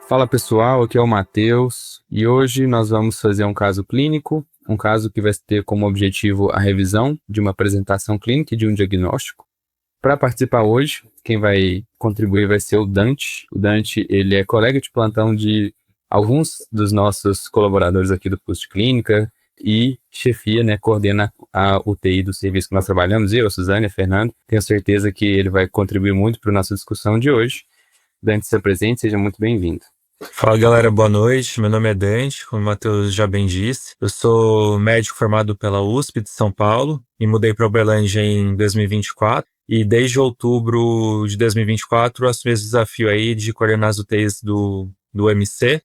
Fala pessoal, aqui é o Matheus e hoje nós vamos fazer um caso clínico, um caso que vai ter como objetivo a revisão de uma apresentação clínica e de um diagnóstico. Para participar hoje, quem vai contribuir vai ser o Dante. O Dante, ele é colega de plantão de alguns dos nossos colaboradores aqui do curso de clínica e chefia, coordena a UTI do serviço que nós trabalhamos, eu, a Suzane, a Fernando. Tenho certeza que ele vai contribuir muito para a nossa discussão de hoje. Dante, se apresente, seja muito bem-vindo. Fala galera, boa noite. Meu nome é Dante, como o Matheus já bem disse. Eu sou médico formado pela USP de São Paulo e mudei para Uberlândia em 2024. E desde outubro de 2024 assumi esse desafio aí de coordenar as UTIs do MC.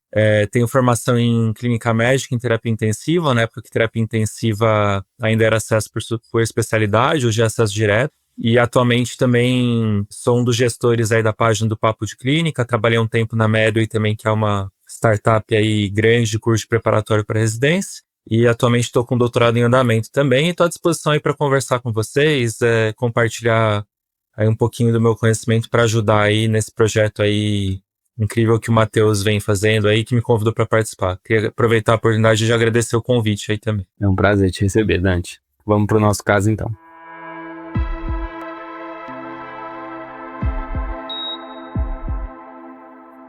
Tenho formação em clínica médica, em terapia intensiva, na época que terapia intensiva ainda era acesso por especialidade, hoje é acesso direto. E atualmente também sou um dos gestores aí da página do Papo de Clínica, trabalhei um tempo na Medway também, que é uma startup aí grande de curso preparatório para residência. E atualmente estou com doutorado em andamento também e estou à disposição aí para conversar com vocês, compartilhar aí um pouquinho do meu conhecimento para ajudar aí nesse projeto aí incrível que o Matheus vem fazendo aí, que me convidou para participar. Queria aproveitar a oportunidade de agradecer o convite aí também. É um prazer te receber, Dante. Vamos para o nosso caso então.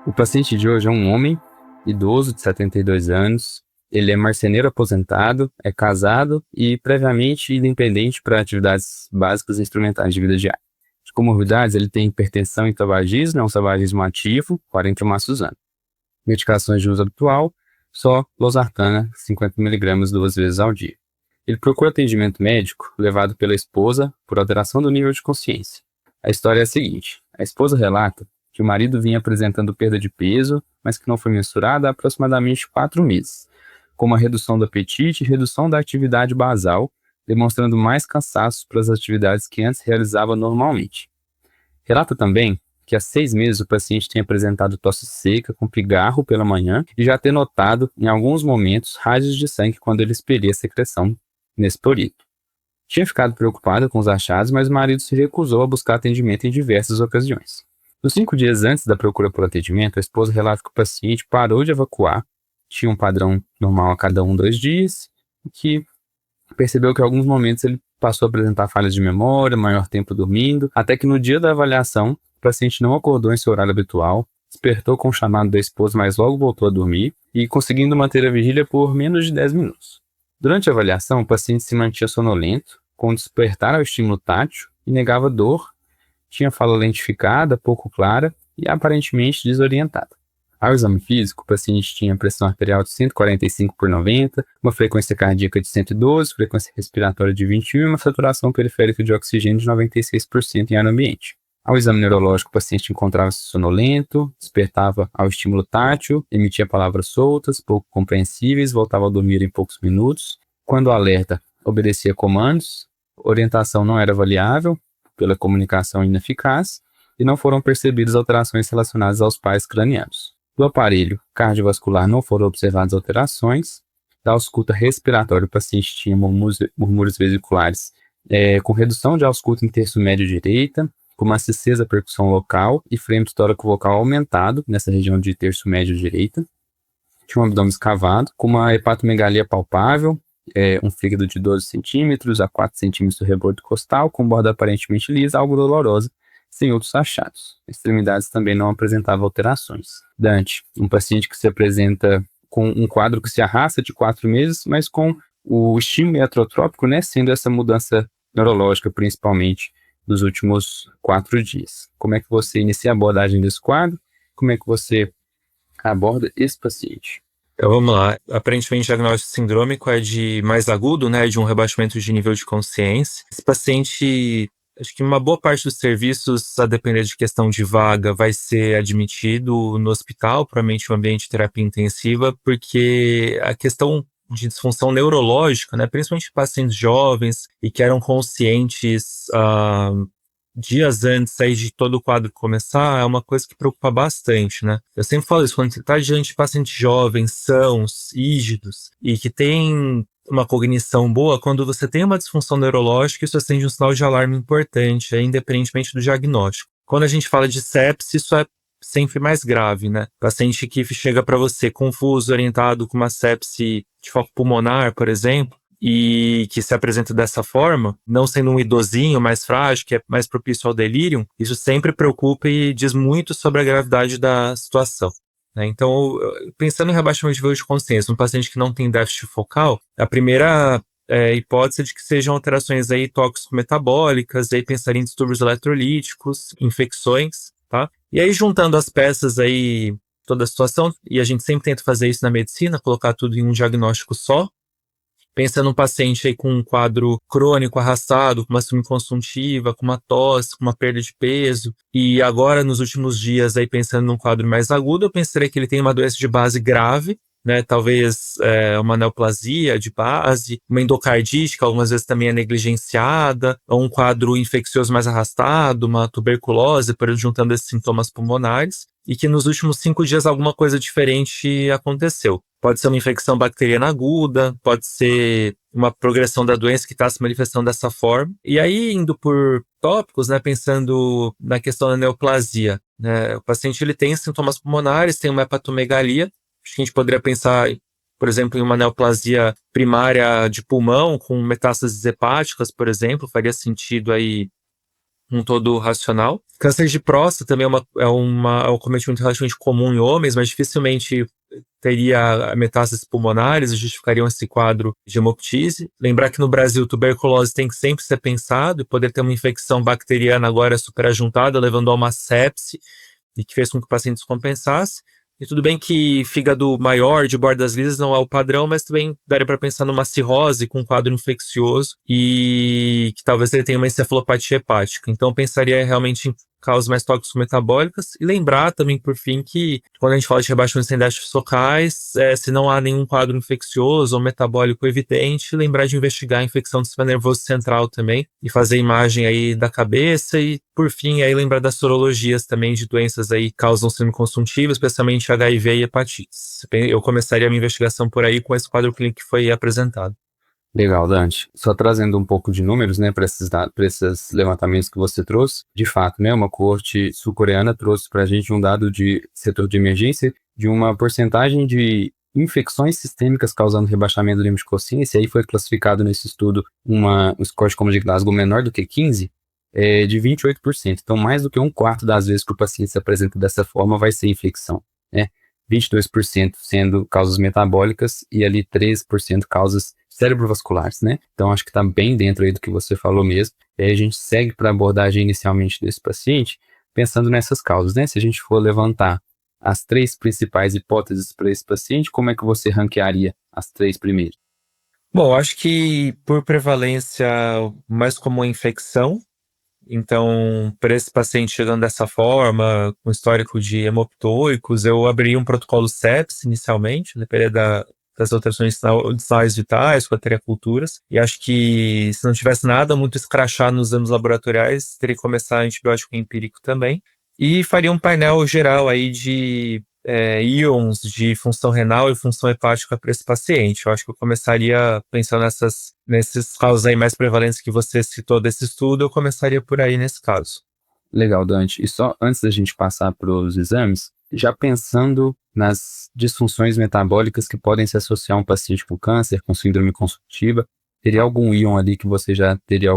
O paciente de hoje é um homem idoso de 72 anos. Ele é marceneiro aposentado, é casado e previamente independente para atividades básicas e instrumentais de vida diária. De comorbidades, ele tem hipertensão e tabagismo, é um tabagismo ativo, 40 maços-ano. Medicações de uso habitual, só losartana, 50 mg 2 vezes ao dia. Ele procura atendimento médico levado pela esposa por alteração do nível de consciência. A história é a seguinte: a esposa relata que o marido vinha apresentando perda de peso, mas que não foi mensurada há aproximadamente 4 meses, com uma redução do apetite e redução da atividade basal, demonstrando mais cansaço para as atividades que antes realizava normalmente. Relata também que há 6 meses o paciente tem apresentado tosse seca com pigarro pela manhã e já ter notado, em alguns momentos, raios de sangue quando ele expelia a secreção nesse período. Tinha ficado preocupado com os achados, mas o marido se recusou a buscar atendimento em diversas ocasiões. Nos 5 dias antes da procura por atendimento, a esposa relata que o paciente parou de evacuar, tinha um padrão normal a cada 2 dias, e que percebeu que em alguns momentos ele passou a apresentar falhas de memória, maior tempo dormindo, até que no dia da avaliação, o paciente não acordou em seu horário habitual, despertou com o chamado da esposa, mas logo voltou a dormir, e conseguindo manter a vigília por menos de 10 minutos. Durante a avaliação, o paciente se mantinha sonolento, com despertar ao estímulo tátil, e negava dor, tinha fala lentificada, pouco clara e aparentemente desorientada. Ao exame físico, o paciente tinha pressão arterial de 145/90, uma frequência cardíaca de 112, frequência respiratória de 21 e uma saturação periférica de oxigênio de 96% em ar ambiente. Ao exame neurológico, o paciente encontrava-se sonolento, despertava ao estímulo tátil, emitia palavras soltas, pouco compreensíveis, voltava a dormir em poucos minutos. Quando alerta, obedecia comandos, orientação não era variável, pela comunicação ineficaz, e não foram percebidas alterações relacionadas aos pais cranianos. Do aparelho cardiovascular não foram observadas alterações. Da ausculta respiratória, o paciente tinha murmúrios vesiculares com redução de ausculta em terço médio direita, com uma acesa percussão local e frame tóraco vocal aumentado nessa região de terço médio direita. Tinha um abdômen escavado, com uma hepatomegalia palpável, um fígado de 12 centímetros a 4 centímetros do rebordo costal, com borda aparentemente lisa, algo dolorosa, sem outros achados. Extremidades também não apresentavam alterações. Dante, um paciente que se apresenta com um quadro que se arrasta de 4 meses, mas com o estímulo iatrotrópico, sendo essa mudança neurológica, principalmente, nos últimos 4 dias. Como é que você inicia a abordagem desse quadro? Como é que você aborda esse paciente? Então vamos lá. Aparentemente o diagnóstico sindrômico é de mais agudo, de um rebaixamento de nível de consciência. Esse paciente, acho que uma boa parte dos serviços, a depender de questão de vaga, vai ser admitido no hospital, provavelmente no ambiente de terapia intensiva, porque a questão de disfunção neurológica, principalmente pacientes jovens e que eram conscientes dias antes aí de todo o quadro começar, é uma coisa que preocupa bastante, Eu sempre falo isso, quando você está diante de pacientes jovens, sãos, rígidos, e que tem uma cognição boa, quando você tem uma disfunção neurológica, isso acende um sinal de alarme importante, independentemente do diagnóstico. Quando a gente fala de sepsis, isso é sempre mais grave, né? Paciente que chega para você confuso, orientado com uma sepse de foco pulmonar, por exemplo, e que se apresenta dessa forma, não sendo um idosinho mais frágil, que é mais propício ao delírio, isso sempre preocupa e diz muito sobre a gravidade da situação, né? Então, pensando em rebaixamento de nível de consciência, um paciente que não tem déficit focal, a primeira hipótese de que sejam alterações aí tóxico-metabólicas, aí pensar em distúrbios eletrolíticos, infecções, tá? E aí, juntando as peças aí, toda a situação, e a gente sempre tenta fazer isso na medicina, colocar tudo em um diagnóstico só. Pensa num paciente aí com um quadro crônico arrastado, com uma síndrome consuntiva, com uma tosse, com uma perda de peso. E agora, nos últimos dias, aí pensando num quadro mais agudo, eu pensaria que ele tem uma doença de base grave, né? Talvez uma neoplasia de base, uma endocardite, que algumas vezes também é negligenciada, ou um quadro infeccioso mais arrastado, uma tuberculose, por exemplo, juntando esses sintomas pulmonares, e que nos últimos 5 dias alguma coisa diferente aconteceu. Pode ser uma infecção bacteriana aguda, pode ser uma progressão da doença que está se manifestando dessa forma. E aí, indo por tópicos, né, pensando na questão da neoplasia, né, o paciente ele tem sintomas pulmonares, tem uma hepatomegalia. Acho que a gente poderia pensar, por exemplo, em uma neoplasia primária de pulmão com metástases hepáticas, por exemplo, faria sentido aí um todo racional. Câncer de próstata também é um cometimento relativamente comum em homens, mas dificilmente teria metástases pulmonares e justificariam esse quadro de hemoptise. Lembrar que no Brasil tuberculose tem que sempre ser pensado e poder ter uma infecção bacteriana agora superajuntada, levando a uma sepse e que fez com que o paciente descompensasse. E tudo bem que fígado maior, de bordas lisas, não é o padrão, mas também daria para pensar numa cirrose com um quadro infeccioso e que talvez ele tenha uma encefalopatia hepática. Então, eu pensaria realmente em causas mais tóxico-metabólicas e lembrar também, por fim, que quando a gente fala de rebaixamento sem déficits focais, se não há nenhum quadro infeccioso ou metabólico evidente, lembrar de investigar a infecção do sistema nervoso central também e fazer imagem aí da cabeça e, por fim, aí lembrar das sorologias também de doenças aí que causam síndrome consuntiva, especialmente HIV e hepatites. Eu começaria a minha investigação por aí com esse quadro clínico que foi apresentado. Legal, Dante. Só trazendo um pouco de números, né, para esses levantamentos que você trouxe. De fato, né, uma coorte sul-coreana trouxe para a gente um dado de setor de emergência de uma porcentagem de infecções sistêmicas causando rebaixamento do limite de consciência. E aí foi classificado nesse estudo um score de Comas de Glasgow menor do que 15, de 28%. Então, mais do que um quarto das vezes que o paciente se apresenta dessa forma vai ser infecção, né? 22% sendo causas metabólicas e ali 13% causas cerebrovasculares, né? Então, acho que está bem dentro aí do que você falou mesmo. E aí a gente segue para a abordagem inicialmente desse paciente, pensando nessas causas, né? Se a gente for levantar as 3 principais hipóteses para esse paciente, como é que você ranquearia as 3 primeiras? Bom, acho que por prevalência, mais comum é infecção. Então, para esse paciente chegando dessa forma, com histórico de hemoptoicos, eu abriria um protocolo sepsis inicialmente, dependendo das alterações de sinais vitais, culturas. E acho que se não tivesse nada muito escrachado nos exames laboratoriais, teria que começar antibiótico empírico também. E faria um painel geral aí de íons de função renal e função hepática para esse paciente. Eu acho que eu começaria pensando nesses casos aí mais prevalentes que você citou desse estudo, eu começaria por aí nesse caso. Legal, Dante. E só antes da gente passar para os exames, já pensando nas disfunções metabólicas que podem se associar a um paciente com câncer, com síndrome consultiva, teria algum íon ali que você já teria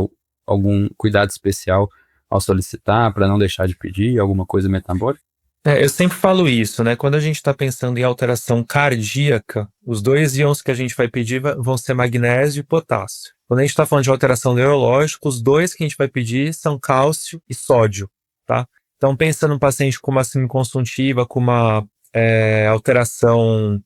algum cuidado especial ao solicitar para não deixar de pedir, alguma coisa metabólica? Eu sempre falo isso, né? Quando a gente está pensando em alteração cardíaca, os 2 íons que a gente vai pedir vão ser magnésio e potássio. Quando a gente está falando de alteração neurológica, os 2 que a gente vai pedir são cálcio e sódio, tá? Então, pensando no paciente com uma síndrome consultiva, com uma alteração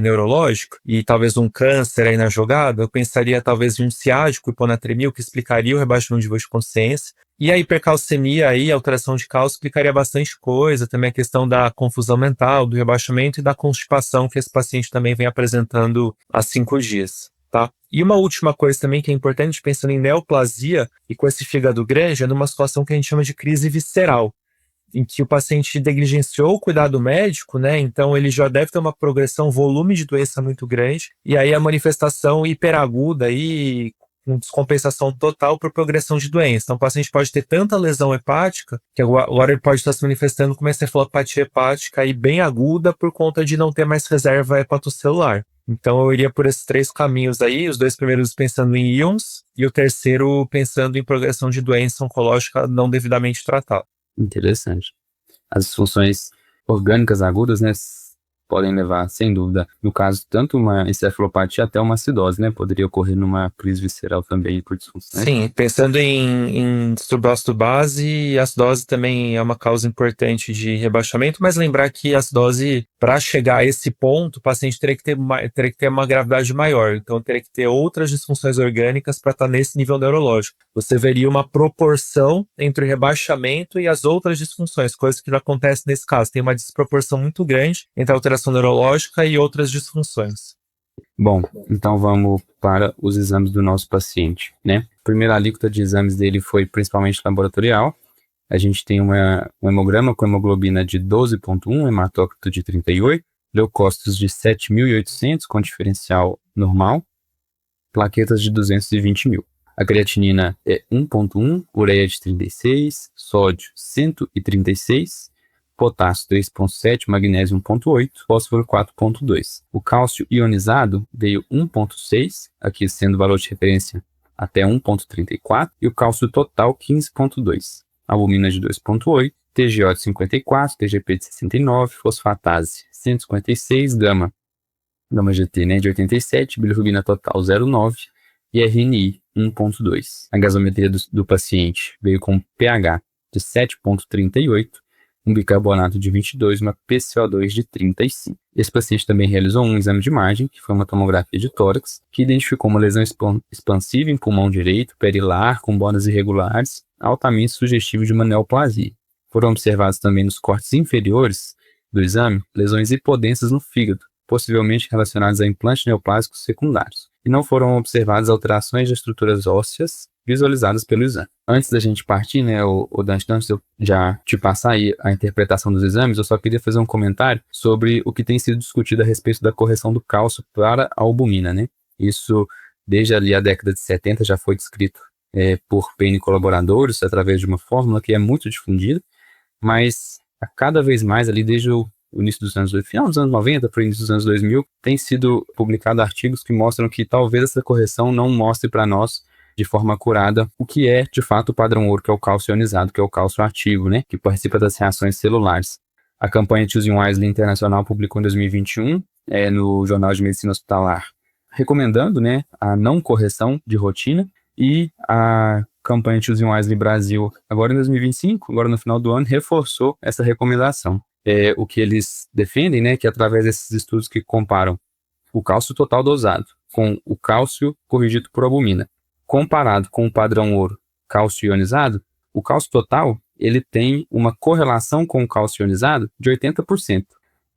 neurológica e talvez um câncer aí na jogada, eu pensaria talvez em um ciático, hiponatremia, que explicaria o rebaixamento de nível de consciência. E a hipercalcemia aí, alteração de cálcio, explicaria bastante coisa, também a questão da confusão mental, do rebaixamento e da constipação que esse paciente também vem apresentando há 5 dias, tá? E uma última coisa também que é importante, pensando em neoplasia e com esse fígado grande, é numa situação que a gente chama de crise visceral, em que o paciente negligenciou o cuidado médico, né? Então ele já deve ter uma progressão, volume de doença muito grande, e aí a manifestação hiperaguda aí, descompensação total por progressão de doença. Então, o paciente pode ter tanta lesão hepática que agora ele pode estar se manifestando com uma encefalopatia hepática aí bem aguda por conta de não ter mais reserva hepatocelular. Então, eu iria por esses 3 caminhos aí, os 2 primeiros pensando em íons e o terceiro pensando em progressão de doença oncológica não devidamente tratada. Interessante. As disfunções orgânicas agudas, né, podem levar, sem dúvida, no caso, tanto uma encefalopatia até uma acidose, né? Poderia ocorrer numa crise visceral também por disfunções. Sim, pensando em distúrbio base, a acidose também é uma causa importante de rebaixamento, mas lembrar que a acidose, para chegar a esse ponto, o paciente teria que ter uma gravidade maior, então teria que ter outras disfunções orgânicas para estar nesse nível neurológico. Você veria uma proporção entre o rebaixamento e as outras disfunções, coisa que não acontece nesse caso. Tem uma desproporção muito grande entre a alteração neurológica e outras disfunções. Bom, então vamos para os exames do nosso paciente, né? A primeira alíquota de exames dele foi principalmente laboratorial. A gente tem um hemograma com hemoglobina de 12,1, hematócrito de 38, leucócitos de 7.800 com diferencial normal, plaquetas de 220.000. A creatinina é 1,1, ureia de 36, sódio 136, potássio 3,7, magnésio 1,8, fósforo 4,2. O cálcio ionizado veio 1,6, aqui sendo o valor de referência até 1,34, e o cálcio total 15,2. Albumina de 2,8, TGO de 54, TGP de 69, fosfatase 156, gama GT, né, de 87, bilirrubina total 0,9 e RNI 1,2. A gasometria do paciente veio com pH de 7,38, um bicarbonato de 22, uma PCO2 de 35. Esse paciente também realizou um exame de imagem, que foi uma tomografia de tórax, que identificou uma lesão expansiva em pulmão direito, perilar, com bordas irregulares, altamente sugestivo de uma neoplasia. Foram observados também nos cortes inferiores do exame lesões hipodensas no fígado, possivelmente relacionadas a implantes neoplásicos secundários, e não foram observadas alterações de estruturas ósseas visualizadas pelo exame. Antes da gente partir, né, Dante, antes de eu já te passar aí a interpretação dos exames, eu só queria fazer um comentário sobre o que tem sido discutido a respeito da correção do cálcio para a albumina, né? Isso, desde ali a década de 70, já foi descrito por Payne e colaboradores, através de uma fórmula que é muito difundida, mas a cada vez mais ali, desde o início dos anos, final dos anos 90 para o início dos anos 2000, tem sido publicado artigos que mostram que talvez essa correção não mostre para nós de forma acurada o que é, de fato, o padrão ouro, que é o cálcio ionizado, que é o cálcio ativo, né, que participa das reações celulares. A campanha Choosing Wisely Internacional publicou em 2021, no Jornal de Medicina Hospitalar, recomendando, né, a não correção de rotina, e a campanha Choosing Wisely Brasil, agora em 2025, agora no final do ano, reforçou essa recomendação. O que eles defendem, né, que através desses estudos que comparam o cálcio total dosado com o cálcio corrigido por albumina, comparado com o padrão ouro cálcio ionizado, o cálcio total ele tem uma correlação com o cálcio ionizado de 80%.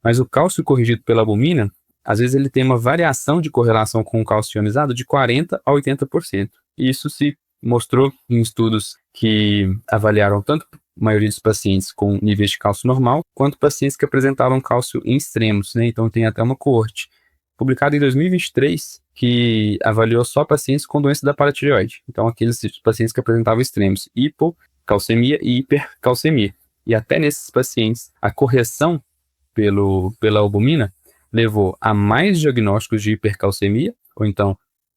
Mas o cálcio corrigido pela albumina, às vezes ele tem uma variação de correlação com o cálcio ionizado de 40% a 80%. E isso se mostrou em estudos que avaliaram tanto a maioria dos pacientes com níveis de cálcio normal, quanto pacientes que apresentavam cálcio em extremos, né? Então tem até uma coorte publicada em 2023, que avaliou só pacientes com doença da paratireoide. Então, aqueles pacientes que apresentavam extremos, hipocalcemia e hipercalcemia. E até nesses pacientes, a correção pela albumina levou a mais diagnósticos de hipercalcemia,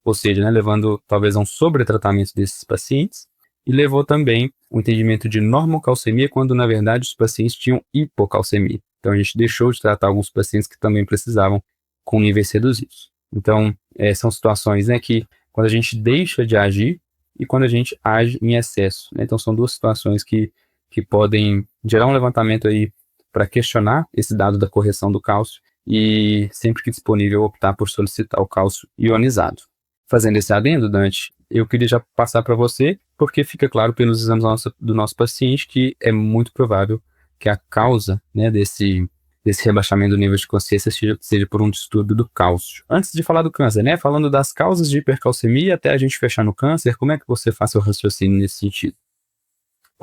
ou seja, né, levando talvez a um sobretratamento desses pacientes, e levou também o entendimento de normocalcemia, quando na verdade os pacientes tinham hipocalcemia. Então, a gente deixou de tratar alguns pacientes que também precisavam com níveis reduzidos. Então, são situações, né, que quando a gente deixa de agir e quando a gente age em excesso, né? Então, são duas situações que podem gerar um levantamento aí para questionar esse dado da correção do cálcio e, sempre que disponível, optar por solicitar o cálcio ionizado. Fazendo esse adendo, Dante, eu queria já passar para você, porque fica claro pelos exames do nosso paciente que é muito provável que a causa, né, desse rebaixamento do nível de consciência seja por um distúrbio do cálcio. Antes de falar do câncer, né, falando das causas de hipercalcemia até a gente fechar no câncer, como é que você faz seu raciocínio nesse sentido?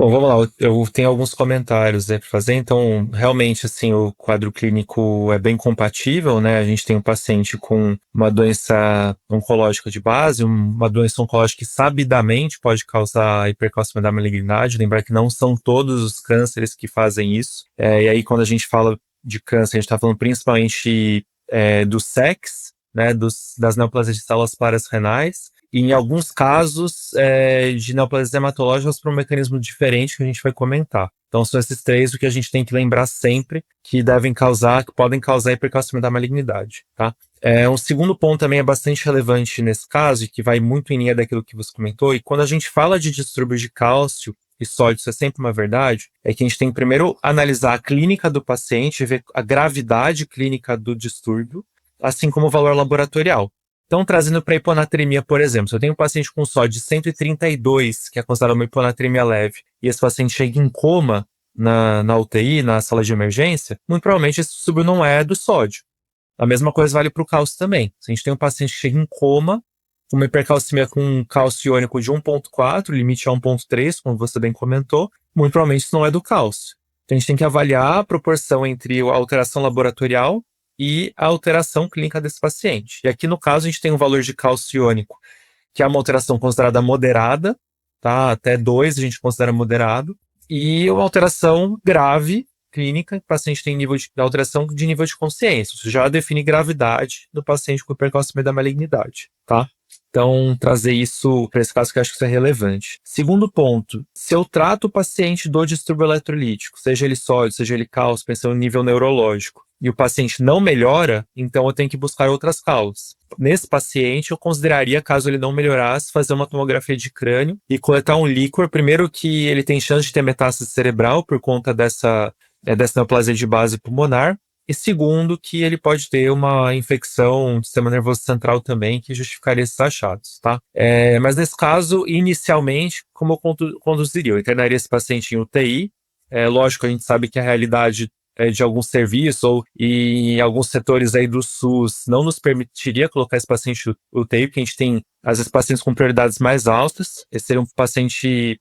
Bom, vamos lá. Eu tenho alguns comentários para fazer. Então, realmente, assim, o quadro clínico é bem compatível, né? A gente tem um paciente com uma doença oncológica de base, uma doença oncológica que sabidamente pode causar hipercalcemia da malignidade. Lembrar que não são todos os cânceres que fazem isso. E aí, quando a gente fala de câncer, a gente está falando principalmente do SEX, né? Das neoplasias de células claras renais. E em alguns casos de neoplasias hematológicas por um mecanismo diferente que a gente vai comentar. Então são esses três o que a gente tem que lembrar sempre que podem causar hipercalcemia da malignidade, tá? Um segundo ponto também é bastante relevante nesse caso e que vai muito em linha daquilo que você comentou. E quando a gente fala de distúrbios de cálcio e sódio, isso é sempre uma verdade, é que a gente tem que primeiro analisar a clínica do paciente, ver a gravidade clínica do distúrbio, assim como o valor laboratorial. Então, trazendo para a hiponatremia, por exemplo, se eu tenho um paciente com sódio de 132, que é considerado uma hiponatremia leve, e esse paciente chega em coma na UTI, na sala de emergência, muito provavelmente esse distúrbio não é do sódio. A mesma coisa vale para o cálcio também. Se a gente tem um paciente que chega em coma, com uma hipercalcemia com um cálcio iônico de 1,4, limite a 1,3, como você bem comentou, muito provavelmente isso não é do cálcio. Então, a gente tem que avaliar a proporção entre a alteração laboratorial e a alteração clínica desse paciente. E aqui, no caso, a gente tem um valor de cálcio iônico, que é uma alteração considerada moderada, tá? Até 2 a gente considera moderado, e uma alteração grave clínica, o paciente tem alteração de nível de consciência. Isso já define gravidade do paciente com hipercalcemia da malignidade, tá? Então, trazer isso para esse caso que eu acho que isso é relevante. Segundo ponto, se eu trato o paciente do distúrbio eletrolítico, seja ele sódio, seja ele cálcio, pensando no nível neurológico, e o paciente não melhora, então eu tenho que buscar outras causas. Nesse paciente, eu consideraria, caso ele não melhorasse, fazer uma tomografia de crânio e coletar um líquor. Primeiro que ele tem chance de ter metástase cerebral por conta dessa neoplasia de base pulmonar. E segundo, que ele pode ter uma infecção do sistema nervoso central também, que justificaria esses achados, tá? Mas nesse caso, inicialmente, como eu conduziria? Eu internaria esse paciente em UTI. Lógico, a gente sabe que a realidade de alguns serviços e em alguns setores aí do SUS não nos permitiria colocar esse paciente em UTI, porque a gente tem, às vezes, pacientes com prioridades mais altas. Esse seria um paciente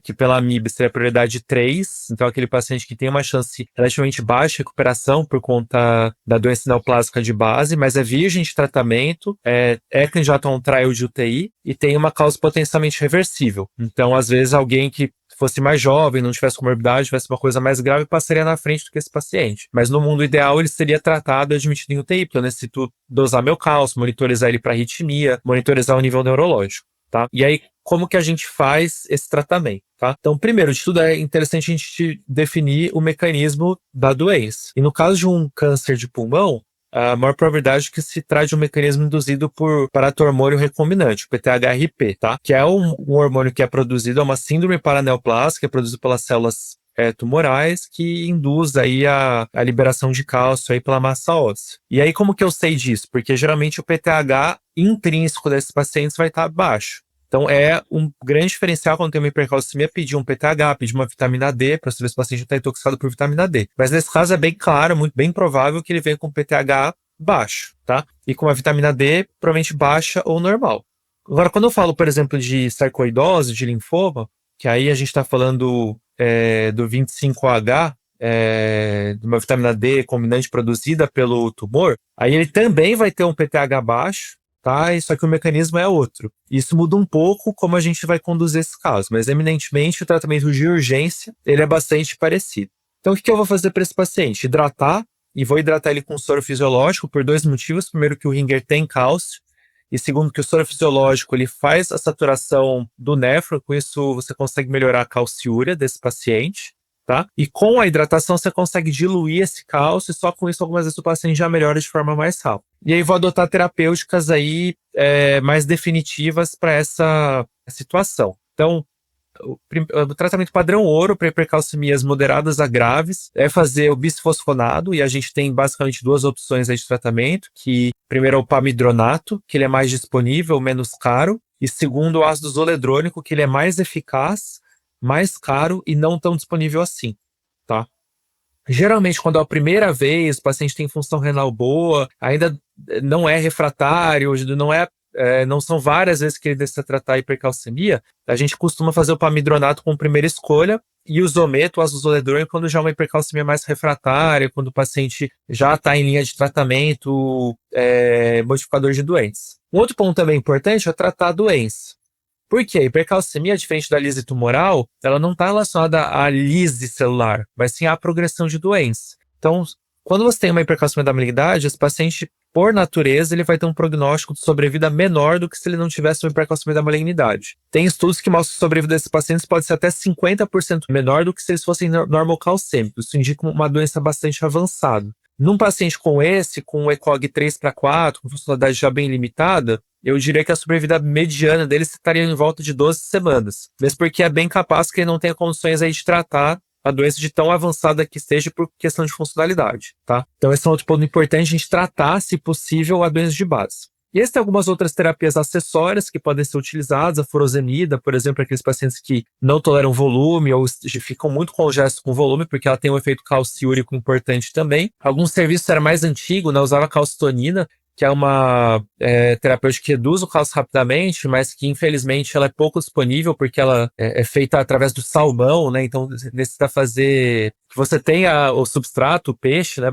que pela AMIB seria prioridade 3, então aquele paciente que tem uma chance relativamente baixa de recuperação por conta da doença neoplásica de base, mas é virgem de tratamento, é candidato a um trial de UTI e tem uma causa potencialmente reversível. Então, às vezes, alguém que fosse mais jovem, não tivesse comorbidade, tivesse uma coisa mais grave, passaria na frente do que esse paciente. Mas no mundo ideal, ele seria tratado e admitido em UTI, porque eu necessito dosar meu cálcio, monitorizar ele para arritmia, monitorizar o nível neurológico, tá? E aí, como que a gente faz esse tratamento, tá? Então, primeiro de tudo, é interessante a gente definir o mecanismo da doença. E no caso de um câncer de pulmão, a maior probabilidade é que se trate de um mecanismo induzido por paratormônio recombinante, o PTHRP, tá? Que é um hormônio que é produzido, é uma síndrome paraneoplásica, é produzido pelas células tumorais, que induz aí a liberação de cálcio aí pela massa óssea. E aí, como que eu sei disso? Porque geralmente o PTH intrínseco desses pacientes vai estar baixo. Então, é um grande diferencial quando tem uma hipercalcemia pedir um PTH, pedir uma vitamina D, para saber se o paciente está intoxicado por vitamina D. Mas nesse caso é bem claro, muito bem provável que ele venha com PTH baixo, tá? E com uma vitamina D provavelmente baixa ou normal. Agora, quando eu falo, por exemplo, de sarcoidose, de linfoma, que aí a gente está falando do 25H, de uma vitamina D combinante produzida pelo tumor, aí ele também vai ter um PTH baixo, tá? Só que o mecanismo é outro. Isso muda um pouco como a gente vai conduzir esse caso, mas eminentemente o tratamento de urgência ele é bastante parecido. Então o que eu vou fazer para esse paciente? Hidratar, e vou hidratar ele com soro fisiológico por 2 motivos. Primeiro, que o Ringer tem cálcio, e segundo, que o soro fisiológico ele faz a saturação do néfron, com isso você consegue melhorar a calciúria desse paciente, tá? E com a hidratação você consegue diluir esse cálcio, e só com isso algumas vezes o paciente já melhora de forma mais rápida. E aí vou adotar terapêuticas aí mais definitivas para essa situação. Então, o tratamento padrão ouro para hipercalcemias moderadas a graves é fazer o bisfosfonado, e a gente tem basicamente 2 opções aí de tratamento, que primeiro é o pamidronato, que ele é mais disponível, menos caro, e segundo o ácido zoledrônico, que ele é mais eficaz, mais caro e não tão disponível assim, tá? Geralmente, quando é a primeira vez, o paciente tem função renal boa, ainda não é refratário, não é não são várias vezes que ele decida tratar a hipercalcemia, a gente costuma fazer o pamidronato como primeira escolha e o Zometa, o azoledrone, quando já é uma hipercalcemia mais refratária, quando o paciente já está em linha de tratamento modificador de doenças. Um outro ponto também importante é tratar a doença. Por quê? A hipercalcemia, diferente da lise tumoral, ela não está relacionada à lise celular, mas sim à progressão de doença. Então, quando você tem uma hipercalcemia da malignidade, esse paciente, por natureza, ele vai ter um prognóstico de sobrevida menor do que se ele não tivesse uma hipercalcemia da malignidade. Tem estudos que mostram que a sobrevida desses pacientes pode ser até 50% menor do que se eles fossem normocalcêmicos. Isso indica uma doença bastante avançada. Num paciente com um ECOG 3/4, com funcionalidade já bem limitada, eu diria que a sobrevida mediana dele estaria em volta de 12 semanas. Mesmo porque é bem capaz que ele não tenha condições aí de tratar a doença de tão avançada que esteja por questão de funcionalidade, tá? Então esse é um outro ponto importante, a gente tratar, se possível, a doença de base. E existem algumas outras terapias acessórias que podem ser utilizadas, a furosemida, por exemplo, aqueles pacientes que não toleram volume ou ficam muito congestos com volume, porque ela tem um efeito calciúrico importante também. Alguns serviços era mais antigo, né, usava calcitonina, que é uma terapêutica que reduz o cálcio rapidamente, mas que infelizmente ela é pouco disponível porque ela é feita através do salmão, né? Então necessita fazer que você tenha o substrato, o peixe, né,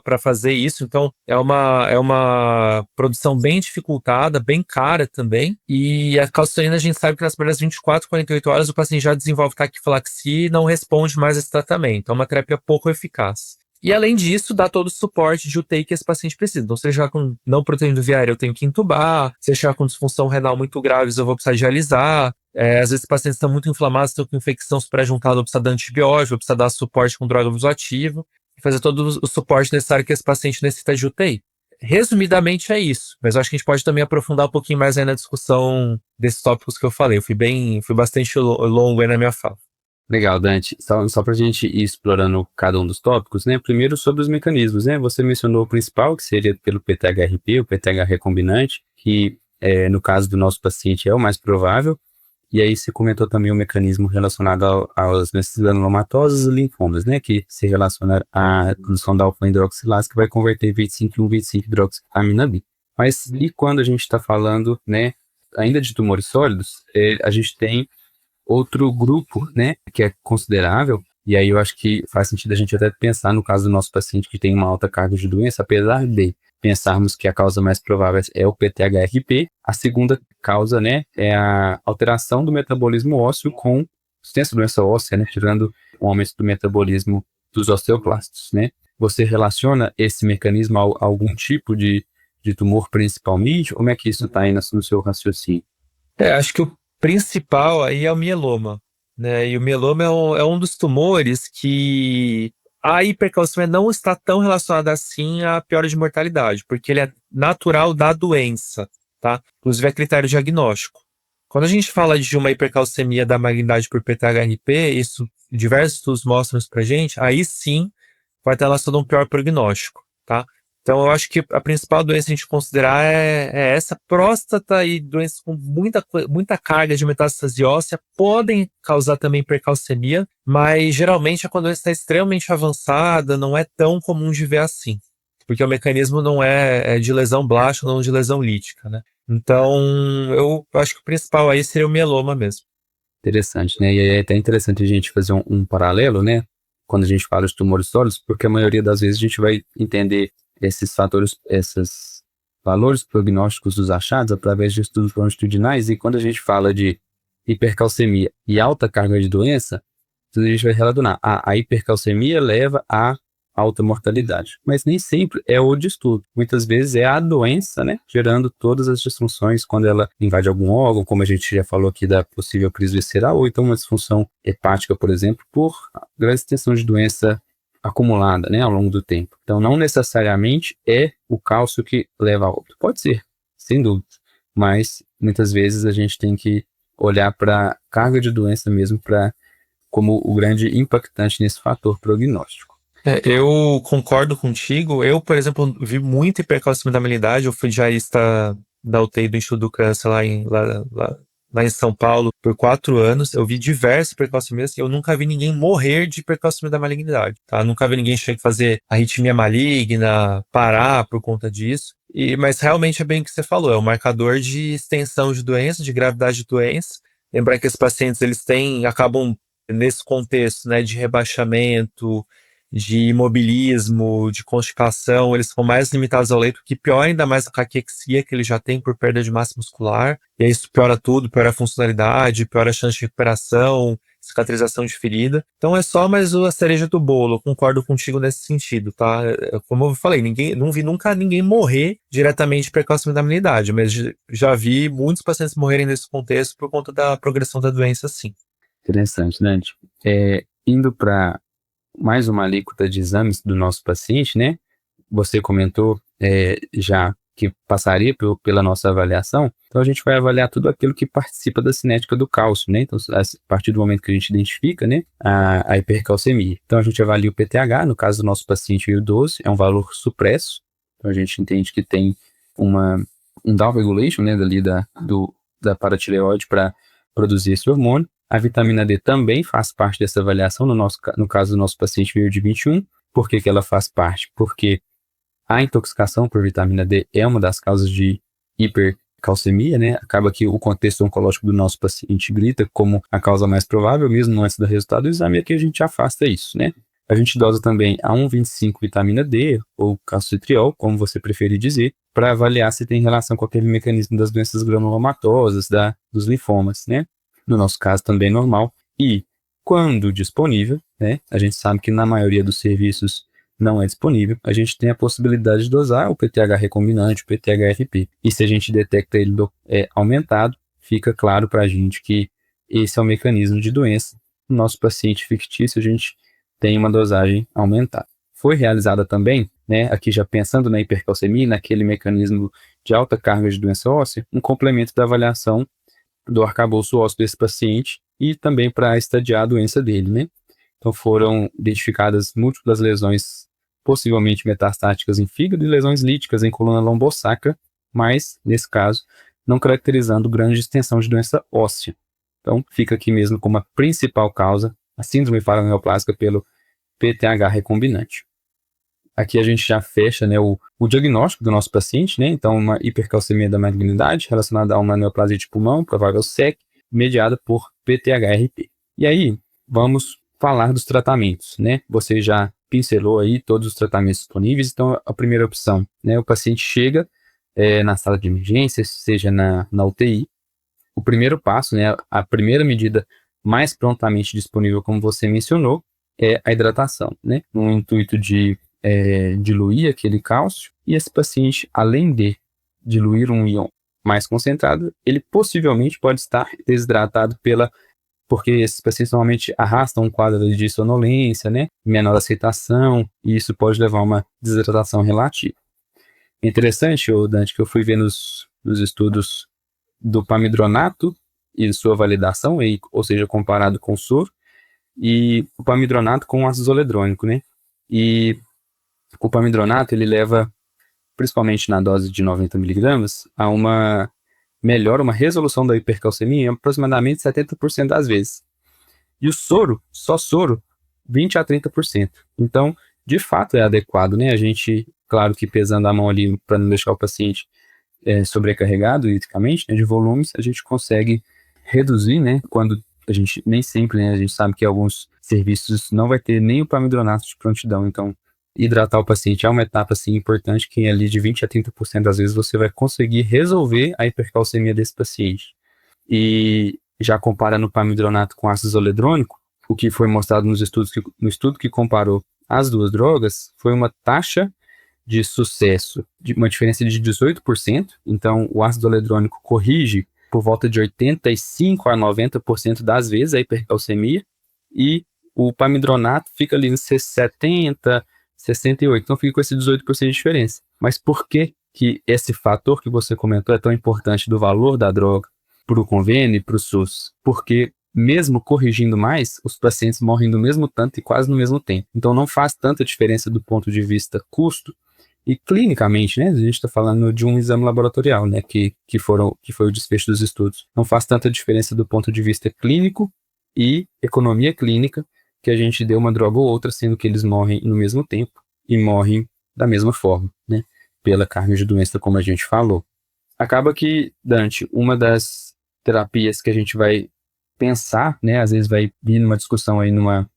para fazer isso. Então é uma produção bem dificultada, bem cara também. E a calcitonina a gente sabe que nas primeiras 24, 48 horas o paciente já desenvolve taquifilaxia e não responde mais a esse tratamento. É uma terapia pouco eficaz. E além disso, dá todo o suporte de UTI que esse paciente precisa. Então, se ele chegar com não proteína viária, eu tenho que entubar. Se ele chegar com disfunção renal muito grave, eu vou precisar dialisar. Às vezes, os pacientes estão muito inflamados, estão com infecção suprajuntada, eu vou precisar dar antibiótico, eu vou precisar dar suporte com droga vasoativa e fazer todo o suporte necessário que esse paciente necessita de UTI. Resumidamente, é isso. Mas eu acho que a gente pode também aprofundar um pouquinho mais aí na discussão desses tópicos que eu falei. Eu fui bastante longo aí na minha fala. Legal, Dante. Só para a gente ir explorando cada um dos tópicos, né? Primeiro sobre os mecanismos, né? Você mencionou o principal, que seria pelo PTHRP, o PTH recombinante, que no caso do nosso paciente é o mais provável. E aí você comentou também o mecanismo relacionado às doenças granulomatosas e linfomas, né? Que se relaciona à produção da alfa-hidroxilase, que vai converter 25 em 25-hidroxiamina B. Mas e quando a gente está falando, né, ainda de tumores sólidos, a gente tem outro grupo, né, que é considerável, e aí eu acho que faz sentido a gente até pensar no caso do nosso paciente que tem uma alta carga de doença, apesar de pensarmos que a causa mais provável é o PTHRP, a segunda causa, né, é a alteração do metabolismo ósseo com extensa doença óssea, né, tirando o aumento do metabolismo dos osteoclastos, né. Você relaciona esse mecanismo a algum tipo de tumor principalmente? Como é que isso está aí no seu raciocínio? Acho que o principal aí é o mieloma, né? E o mieloma é um dos tumores que a hipercalcemia não está tão relacionada assim à piora de mortalidade, porque ele é natural da doença, tá? Inclusive é critério diagnóstico. Quando a gente fala de uma hipercalcemia da malignidade por PTHRP, isso diversos estudos mostram isso pra gente, aí sim vai estar relacionado a um pior prognóstico, tá? Então, eu acho que a principal doença a gente considerar é essa. Próstata e doenças com muita carga de metástase óssea podem causar também hipercalcemia, mas geralmente quando a doença está extremamente avançada, não é tão comum de ver assim, porque o mecanismo não é de lesão blástica, não de lesão lítica, né? Então, eu acho que o principal aí seria o mieloma mesmo. Interessante, né? E é até interessante a gente fazer um paralelo, né? Quando a gente fala de tumores sólidos, porque a maioria das vezes a gente vai entender esses fatores, esses valores prognósticos dos achados através de estudos longitudinais, e quando a gente fala de hipercalcemia e alta carga de doença, a gente vai relacionar. A hipercalcemia leva a alta mortalidade, mas nem sempre é o distúrbio. Muitas vezes é a doença, né, gerando todas as disfunções quando ela invade algum órgão, como a gente já falou aqui da possível crise visceral, ou então uma disfunção hepática, por exemplo, por grande extensão de doença acumulada, né, ao longo do tempo. Então, não necessariamente é o cálcio que leva a óbito. Pode ser, sem dúvida, mas muitas vezes a gente tem que olhar para a carga de doença mesmo como o grande impactante nesse fator prognóstico. Eu concordo contigo. Eu, por exemplo, vi muita hipercalcemia da malignidade. Eu fui diarista da UTI do Instituto do Câncer lá em São Paulo por 4 anos. Eu vi diversas hipercalcemias. Eu nunca vi ninguém morrer de hipercalcemia da malignidade, tá? Nunca vi ninguém chegar a fazer arritmia maligna, parar por conta disso. Mas realmente é bem o que você falou, é um marcador de extensão de doença, de gravidade de doença. Lembrar que esses pacientes acabam nesse contexto, né, de rebaixamento, de imobilismo, de constipação, eles ficam mais limitados ao leito, que piora ainda mais a caquexia que ele já tem por perda de massa muscular, e aí isso piora tudo, piora a funcionalidade, piora a chance de recuperação, cicatrização de ferida. Então é só mais a cereja do bolo, eu concordo contigo nesse sentido, tá? Como eu falei, não vi nunca ninguém morrer diretamente de precalcimento da imunidade, mas já vi muitos pacientes morrerem nesse contexto por conta da progressão da doença, sim. Interessante, Dante. Indo para mais uma alíquota de exames do nosso paciente, né? Você comentou já que passaria pela nossa avaliação, então a gente vai avaliar tudo aquilo que participa da cinética do cálcio, né? Então, a partir do momento que a gente identifica, né, a hipercalcemia. Então, a gente avalia o PTH, no caso do nosso paciente idoso, é um valor supresso, então a gente entende que tem um down regulation, né, da paratireoide para produzir esse hormônio. A vitamina D também faz parte dessa avaliação, no caso do nosso paciente veio de 21. Por que ela faz parte? Porque a intoxicação por vitamina D é uma das causas de hipercalcemia, né? Acaba que o contexto oncológico do nosso paciente grita como a causa mais provável, mesmo antes do resultado do exame, e aqui a gente afasta isso, né? A gente dosa também a 1,25 vitamina D, ou calcitriol, como você preferir dizer, para avaliar se tem relação com aquele mecanismo das doenças granulomatosas, dos linfomas, né? No nosso caso também normal. E, quando disponível, né? A gente sabe que na maioria dos serviços não é disponível, a gente tem a possibilidade de dosar o PTH recombinante, o PTH-RP. E se a gente detecta ele aumentado, fica claro para a gente que esse é o mecanismo de doença. No nosso paciente fictício, a gente tem uma dosagem aumentada. Foi realizada também, né, aqui já pensando na hipercalcemia, naquele mecanismo de alta carga de doença óssea, um complemento da avaliação do arcabouço ósseo desse paciente e também para estadiar a doença dele, né? Então foram identificadas múltiplas lesões possivelmente metastáticas em fígado e lesões líticas em coluna lombosacra, mas, nesse caso, não caracterizando grande extensão de doença óssea. Então, fica aqui mesmo como a principal causa a síndrome paraneoplásica pelo PTH recombinante. Aqui a gente já fecha, né, o diagnóstico do nosso paciente, né? Então, uma hipercalcemia da malignidade relacionada a uma neoplasia de pulmão, provável SEC, mediada por PTH-RP. E aí, vamos falar dos tratamentos, né? Você já pincelou aí todos os tratamentos disponíveis, então a primeira opção, né? O paciente chega na sala de emergência, seja na UTI. O primeiro passo, né? A primeira medida mais prontamente disponível, como você mencionou, é a hidratação, né? No intuito de diluir aquele cálcio, e esse paciente, além de diluir um íon mais concentrado, ele possivelmente pode estar desidratado porque esses pacientes normalmente arrastam um quadro de sonolência, né, menor aceitação, e isso pode levar a uma desidratação relativa. É interessante, Dante, que eu fui ver nos estudos do pamidronato e sua validação, ou seja, comparado com o soro, e o pamidronato com o ácido zoledrônico, né? E o pamidronato, ele leva, principalmente na dose de 90 miligramas, a uma resolução da hipercalcemia em aproximadamente 70% das vezes. E o soro, só soro, 20 a 30%. Então, de fato, é adequado, né? A gente, claro que pesando a mão ali para não deixar o paciente sobrecarregado hidricamente, né, de volumes, a gente consegue reduzir, né? Quando a gente, nem sempre, né? A gente sabe que alguns serviços não vai ter nem o pamidronato de prontidão, então hidratar o paciente é uma etapa assim, importante, que ali de 20 a 30% das vezes você vai conseguir resolver a hipercalcemia desse paciente. E já comparando o pamidronato com ácido zoledrônico, o que foi mostrado no estudo que comparou as duas drogas foi uma taxa de sucesso, de uma diferença de 18%. Então, o ácido zoledrônico corrige por volta de 85 a 90% das vezes a hipercalcemia, e o pamidronato fica ali em 70, 68, então fica com esse 18% de diferença. Mas por que esse fator que você comentou é tão importante do valor da droga para o convênio e para o SUS? Porque mesmo corrigindo mais, os pacientes morrem do mesmo tanto e quase no mesmo tempo. Então não faz tanta diferença do ponto de vista custo e clinicamente, né? A gente está falando de um exame laboratorial, né? Que foi o desfecho dos estudos. Não faz tanta diferença do ponto de vista clínico e economia clínica que a gente dê uma droga ou outra, sendo que eles morrem no mesmo tempo e morrem da mesma forma, né? pela carga de doença, como a gente falou. Acaba que, Dante, uma das terapias que a gente vai pensar, né, às vezes vai vir numa discussão aí numa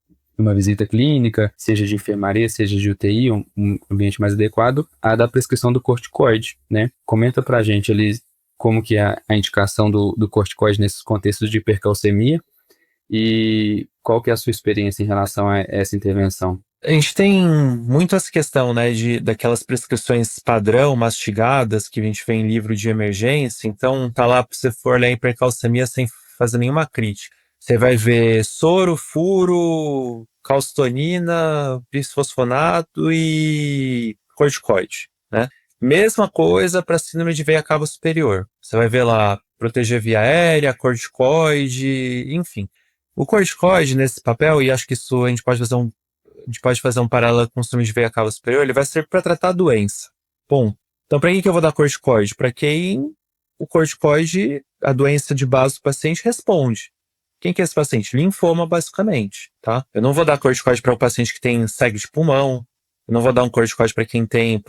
visita clínica, seja de enfermaria, seja de UTI, um ambiente mais adequado, a da prescrição do corticoide, né? Comenta pra gente ali como que é a indicação do corticoide nesses contextos de hipercalcemia e qual que é a sua experiência em relação a essa intervenção. A gente tem muito essa questão, né, daquelas prescrições padrão, mastigadas, que a gente vê em livro de emergência. Então, tá lá pra você for ler hipercalcemia sem fazer nenhuma crítica. Você vai ver soro, furo, calcitonina, bisfosfonato e corticoide, né? Mesma coisa para síndrome de veia cava superior. Você vai ver lá proteger via aérea, corticoide, enfim. O corticoide nesse papel, e acho que isso a gente pode fazer um paralelo com o síndrome de veia cava superior, ele vai ser para tratar a doença. Bom, então para quem que eu vou dar corticoide? Para quem o corticoide, a doença de base do paciente responde. Quem que é esse paciente? Linfoma, basicamente, tá? Eu não vou dar corticoide para um paciente que tem SEG de pulmão, eu não vou dar um corticoide para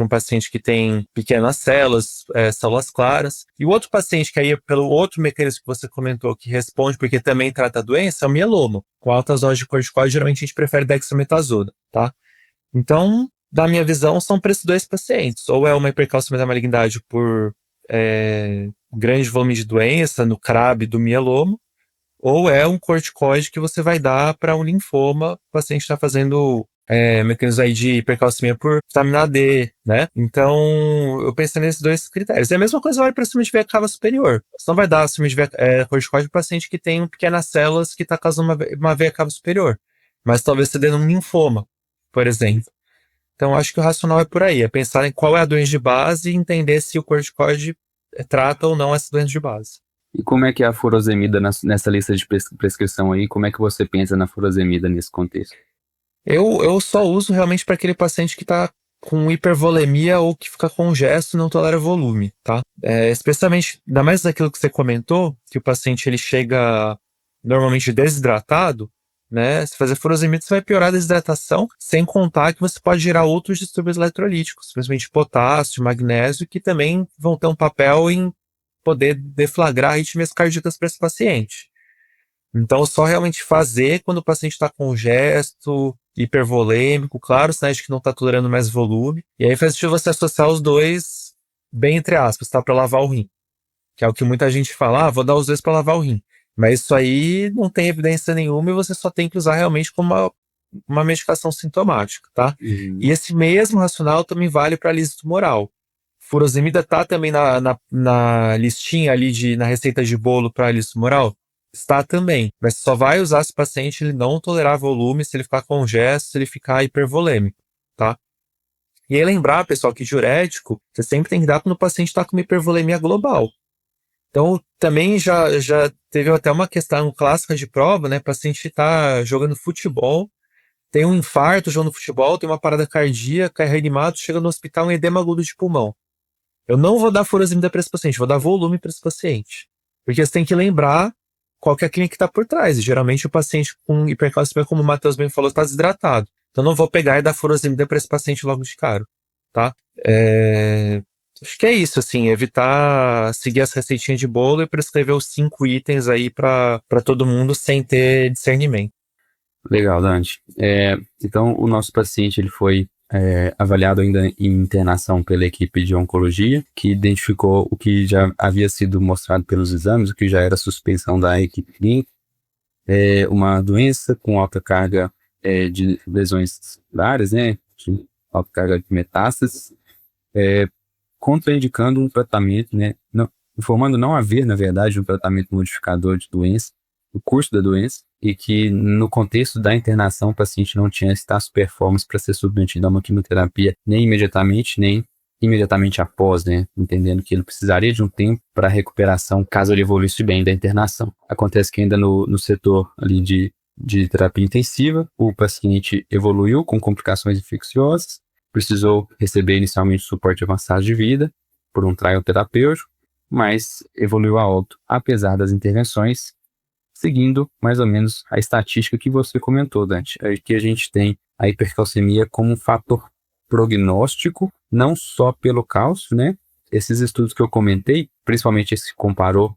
um paciente que tem pequenas células, células claras. E o outro paciente que aí, pelo outro mecanismo que você comentou, que responde porque também trata a doença, é o mieloma. Com altas doses de corticoide, geralmente a gente prefere dexametasona, tá? Então, da minha visão, são para esses dois pacientes. Ou é uma hipercalcemia da malignidade por grande volume de doença, no CRAB do mieloma, ou é um corticoide que você vai dar para um linfoma, o paciente está fazendo mecanismos aí de hipercalcemia por vitamina D, né? Então, eu pensei nesses dois critérios. E a mesma coisa vale para síndrome de veia cava superior. Você não vai dar síndrome de corticoide para paciente que tem pequenas células que está causando uma veia cava superior. Mas talvez você dê um linfoma, por exemplo. Então, acho que o racional é por aí. É pensar em qual é a doença de base e entender se o corticoide trata ou não essa doença de base. E como é que é a furosemida nessa lista de prescrição aí? Como é que você pensa na furosemida nesse contexto? Eu só uso realmente para aquele paciente que está com hipervolemia ou que fica congesto e não tolera volume, tá? Especialmente, ainda mais daquilo que você comentou, que o paciente ele chega normalmente desidratado, né? Se fazer furosemida, você vai piorar a desidratação, sem contar que você pode gerar outros distúrbios eletrolíticos, principalmente potássio, magnésio, que também vão ter um papel em poder deflagrar arritmias cardíacas para esse paciente. Então, só realmente fazer quando o paciente está congesto, hipervolêmico, claro, sinais de que não está tolerando mais volume. E aí faz sentido você associar os dois, bem entre aspas, tá? Para lavar o rim. Que é o que muita gente fala, vou dar os dois para lavar o rim. Mas isso aí não tem evidência nenhuma e você só tem que usar realmente como uma medicação sintomática, tá? Uhum. E esse mesmo racional também vale para lise tumoral. Furosemida tá também na listinha ali na receita de bolo para lise tumoral? Está também, mas só vai usar se o paciente ele não tolerar volume, se ele ficar congesto, se ele ficar hipervolêmico, tá? E aí lembrar, pessoal, que diurético, você sempre tem que dar quando o paciente está com uma hipervolemia global. Então, também já teve até uma questão clássica de prova, né? O paciente está jogando futebol, tem um infarto jogando futebol, tem uma parada cardíaca, é reanimado, chega no hospital um edema agudo de pulmão. Eu não vou dar furosemida para esse paciente, vou dar volume para esse paciente. Porque você tem que lembrar qual que é a clínica que está por trás. E, geralmente o paciente com hipercalcemia, como o Matheus bem falou, está desidratado. Então não vou pegar e dar furosemida para esse paciente logo de cara, tá? Acho que é isso, assim, evitar seguir as receitinhas de bolo e prescrever os 5 itens aí para todo mundo sem ter discernimento. Legal, Dante. Então, o nosso paciente ele foi avaliado ainda em internação pela equipe de oncologia, que identificou o que já havia sido mostrado pelos exames, o que já era suspeição da equipe clínica, uma doença com alta carga de lesões raras, né, de alta carga de metástases, contraindicando um tratamento, né, informando não haver, na verdade, um tratamento modificador de doença, o curso da doença, e que no contexto da internação o paciente não tinha estágio performance para ser submetido a uma quimioterapia nem imediatamente após, né, entendendo que ele precisaria de um tempo para recuperação caso ele evoluísse bem da internação. Acontece que ainda no setor ali de terapia intensiva, o paciente evoluiu com complicações infecciosas, precisou receber inicialmente suporte avançado de vida por um trial terapêutico, mas evoluiu a óbito apesar das intervenções, seguindo mais ou menos a estatística que você comentou, Dante, que a gente tem a hipercalcemia como um fator prognóstico, não só pelo cálcio, né? Esses estudos que eu comentei, principalmente esse que comparou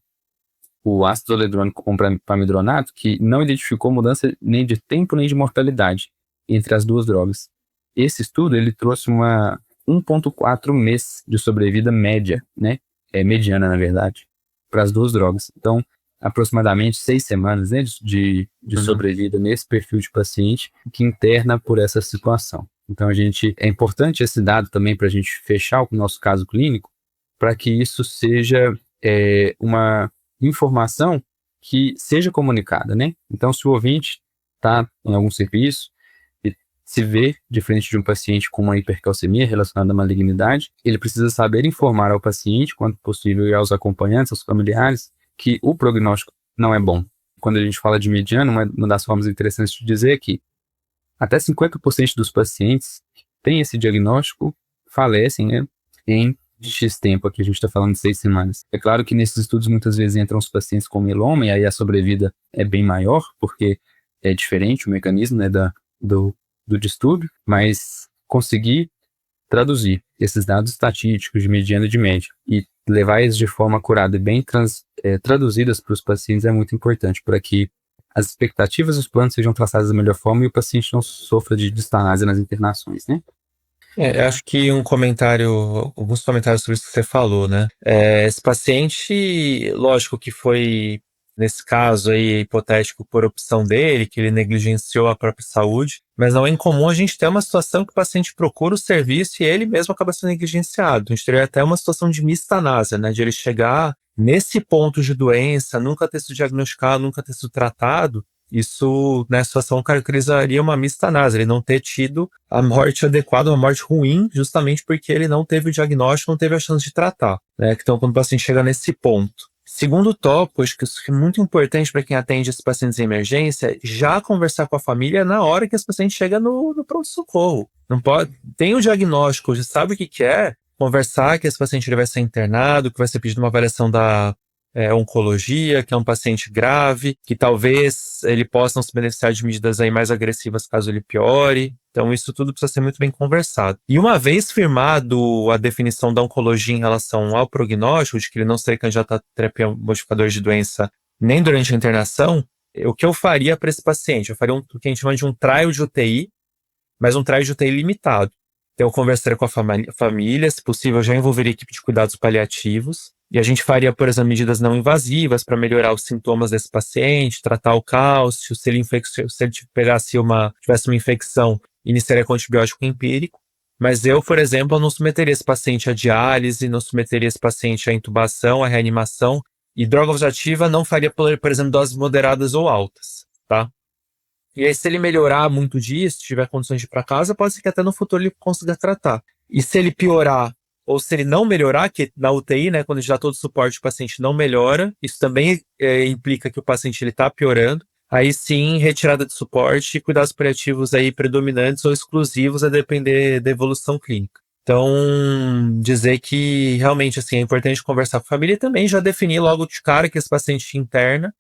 o ácido zoledrônico com pamidronato, que não identificou mudança nem de tempo nem de mortalidade entre as duas drogas. Esse estudo, ele trouxe uma 1,4 mês de sobrevida média, né? Mediana, na verdade, para as duas drogas. Então, aproximadamente 6 semanas, né, de sobrevida nesse perfil de paciente que interna por essa situação. Então, é importante esse dado também para a gente fechar o nosso caso clínico, para que isso seja uma informação que seja comunicada, né? Então, se o ouvinte está em algum serviço e se vê de frente de um paciente com uma hipercalcemia relacionada à malignidade, ele precisa saber informar ao paciente, quanto possível, e aos acompanhantes, aos familiares, que o prognóstico não é bom. Quando a gente fala de mediano, uma das formas interessantes de dizer é que até 50% dos pacientes que têm esse diagnóstico falecem, né, em X tempo. Aqui a gente está falando de 6 semanas. É claro que nesses estudos muitas vezes entram os pacientes com mieloma e aí a sobrevida é bem maior, porque é diferente o mecanismo, né, do distúrbio, mas conseguir traduzir esses dados estatísticos de mediana e de média e levar eles de forma acurada e bem traduzidas para os pacientes é muito importante, para que as expectativas dos planos sejam traçadas da melhor forma e o paciente não sofra de distanase nas internações, né? Acho que alguns comentários sobre isso que você falou, né? Esse paciente, lógico que foi, nesse caso aí, hipotético por opção dele, que ele negligenciou a própria saúde, mas não é incomum a gente ter uma situação que o paciente procura o serviço e ele mesmo acaba sendo negligenciado. A gente teria até uma situação de mistanásia, né? De ele chegar nesse ponto de doença, nunca ter sido diagnosticado, nunca ter sido tratado. Isso, nessa situação, caracterizaria uma mistanase, ele não ter tido a morte adequada, uma morte ruim, justamente porque ele não teve o diagnóstico, não teve a chance de tratar, né? Então, quando o paciente chega nesse ponto. Segundo tópico, acho que isso é muito importante para quem atende esses pacientes em emergência, já conversar com a família na hora que esse paciente chega no pronto-socorro. Não pode, tem o diagnóstico, já sabe o que é, conversar que esse paciente ele vai ser internado, que vai ser pedido uma avaliação da oncologia, que é um paciente grave, que talvez ele possa não se beneficiar de medidas aí mais agressivas caso ele piore. Então, isso tudo precisa ser muito bem conversado. E uma vez firmado a definição da oncologia em relação ao prognóstico, de que ele não seria candidato a terapia modificador de doença nem durante a internação, o que eu faria para esse paciente? Eu faria o que a gente chama de um trial de UTI, mas um trial de UTI limitado. Então, eu conversaria com a família, se possível, eu já envolveria a equipe de cuidados paliativos, e a gente faria, por exemplo, medidas não invasivas para melhorar os sintomas desse paciente, tratar o cálcio, se ele tivesse uma infecção, iniciaria com antibiótico empírico. Mas eu, por exemplo, não submeteria esse paciente à diálise, não submeteria esse paciente à intubação, à reanimação, e droga vasoativa não faria, por exemplo, doses moderadas ou altas, tá? E aí, se ele melhorar muito disso, tiver condições de ir para casa, pode ser que até no futuro ele consiga tratar. E se ele piorar, ou se ele não melhorar, que na UTI, né, quando a gente dá todo o suporte, o paciente não melhora, isso também implica que o paciente está piorando. Aí sim, retirada de suporte e cuidados paliativos aí predominantes ou exclusivos a depender da evolução clínica. Então, dizer que realmente assim, é importante conversar com a família e também já definir logo de cara que esse paciente interna,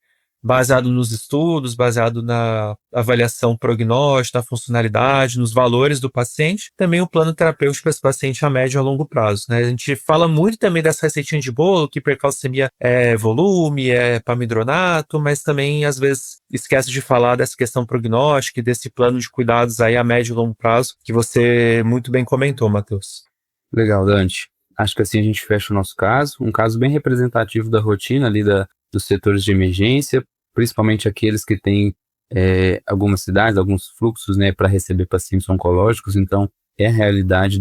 baseado nos estudos, baseado na avaliação prognóstica, na funcionalidade, nos valores do paciente, também o plano terapêutico para esse paciente a médio e a longo prazo, né? A gente fala muito também dessa receitinha de bolo, que hipercalcemia é volume, é pamidronato, mas também às vezes esquece de falar dessa questão prognóstica e desse plano de cuidados aí a médio e longo prazo, que você muito bem comentou, Matheus. Legal, Dante. Acho que assim a gente fecha o nosso caso, um caso bem representativo da rotina ali dos setores de emergência, principalmente aqueles que têm algumas cidades, alguns fluxos, né, para receber pacientes oncológicos. Então, é a realidade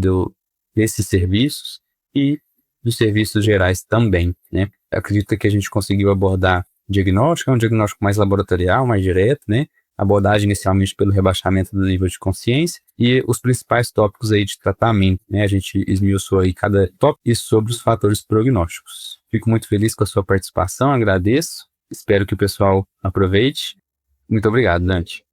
desses serviços e dos serviços gerais também, né? Acredito que a gente conseguiu abordar diagnóstico, é um diagnóstico mais laboratorial, mais direto, né? Abordagem inicialmente pelo rebaixamento do nível de consciência e os principais tópicos aí de tratamento, né? A gente esmiuçou aí cada tópico e sobre os fatores prognósticos. Fico muito feliz com a sua participação, agradeço. Espero que o pessoal aproveite. Muito obrigado, Dante.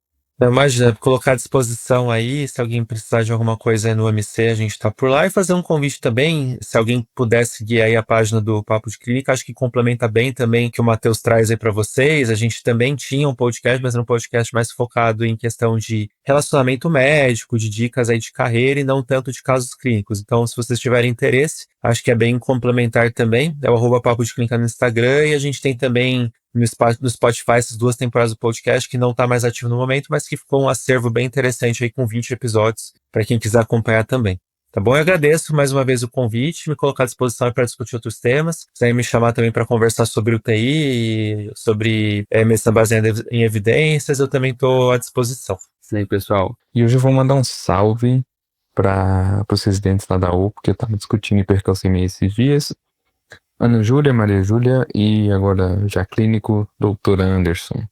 Imagina, colocar à disposição aí, se alguém precisar de alguma coisa aí no MC, a gente tá por lá. E fazer um convite também, se alguém puder seguir aí a página do Papo de Clínica, acho que complementa bem também o que o Matheus traz aí para vocês. A gente também tinha um podcast, mas era um podcast mais focado em questão de relacionamento médico, de dicas aí de carreira e não tanto de casos clínicos. Então, se vocês tiverem interesse, acho que é bem complementar também. É o @Papo de Clínica no Instagram e a gente tem também no Spotify essas 2 temporadas do podcast, que não está mais ativo no momento, mas que ficou um acervo bem interessante aí com 20 episódios, para quem quiser acompanhar também. Tá bom? Eu agradeço mais uma vez o convite, me colocar à disposição para discutir outros temas. Se quiser me chamar também para conversar sobre UTI, sobre medicina baseada em evidências, eu também estou à disposição. Isso aí, pessoal. E hoje eu vou mandar um salve para os residentes lá da UPA, que eu estava discutindo hipercalcemia esses dias. Ana Júlia, Maria Júlia e agora já clínico, doutora Anderson.